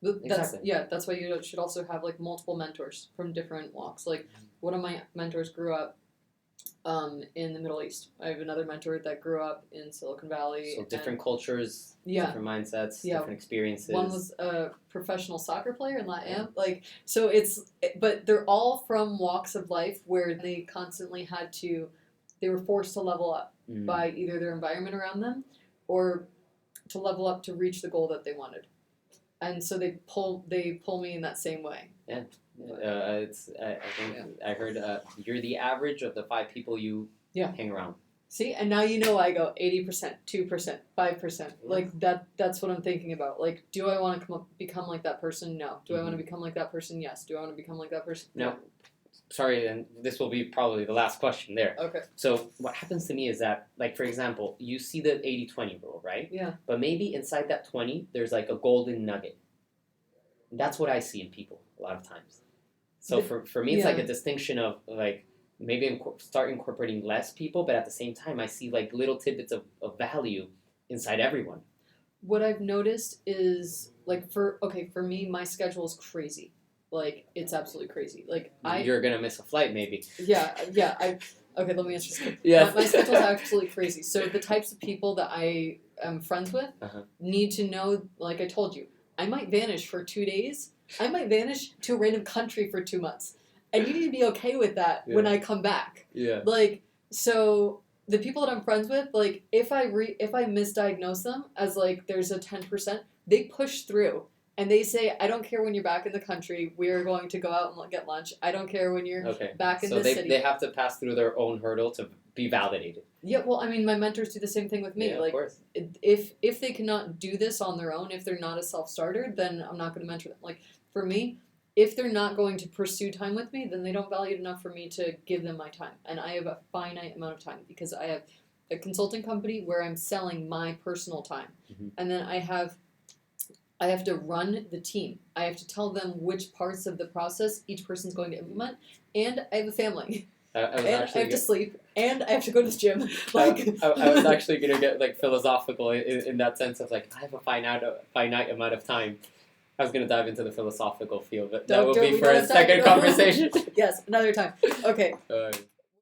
Exactly. That's why you should also have like multiple mentors from different walks. Like one of my mentors grew up in the Middle East. I have another mentor that grew up in Silicon Valley. So different cultures, Yeah. different mindsets, Yeah. different experiences. One was a professional soccer player in LATAM. Like, so but they're all from walks of life where they constantly they were forced to level up by either their environment around them or to level up to reach the goal that they wanted. And so they pull me in that same way. Yeah. I think I heard you're the average of the 5 people you hang around. See, and now you know I go 80%, 2%, 5%. Like that's what I'm thinking about. Like, do I want to become like that person? No. Do I want to become like that person? Yes. Do I want to become like that person? No. Sorry, and this will be probably the last question there. Okay. So what happens to me is that, like, for example, you see the 80-20 rule, right? Yeah. But maybe inside that 20, there's like a golden nugget. That's what I see in people a lot of times. So for me, it's like a distinction of like maybe start incorporating less people, but at the same time, I see like little tidbits of value inside everyone. What I've noticed is like for me, my schedule is crazy. Like it's absolutely crazy. Like you're gonna miss a flight, maybe. Yeah. Okay, let me answer this. Yeah. My schedule is absolutely crazy. So the types of people that I am friends with need to know. Like I told you, I might vanish for 2 days. I might vanish to a random country for 2 months. And you need to be okay with that when I come back. Yeah. Like, so the people that I'm friends with, like, if I misdiagnose them as, like, there's a 10%, they push through. And they say, I don't care when you're back in the country. We're going to go out and get lunch. I don't care when you're back in the city. So they have to pass through their own hurdle to be validated. Yeah, well, I mean, my mentors do the same thing with me. Yeah, like, of course. If they cannot do this on their own, if they're not a self-starter, then I'm not going to mentor them. Like, for me, if they're not going to pursue time with me, then they don't value it enough for me to give them my time. And I have a finite amount of time because I have a consulting company where I'm selling my personal time. Mm-hmm. And then I have to run the team. I have to tell them which parts of the process each person's going to implement. And I have a family. I have to sleep, and I have to go to the gym. Like I was actually gonna get like philosophical in that sense of like I have a finite amount of time. I was gonna dive into the philosophical field, but that will be for a second conversation. Yes, another time. Okay.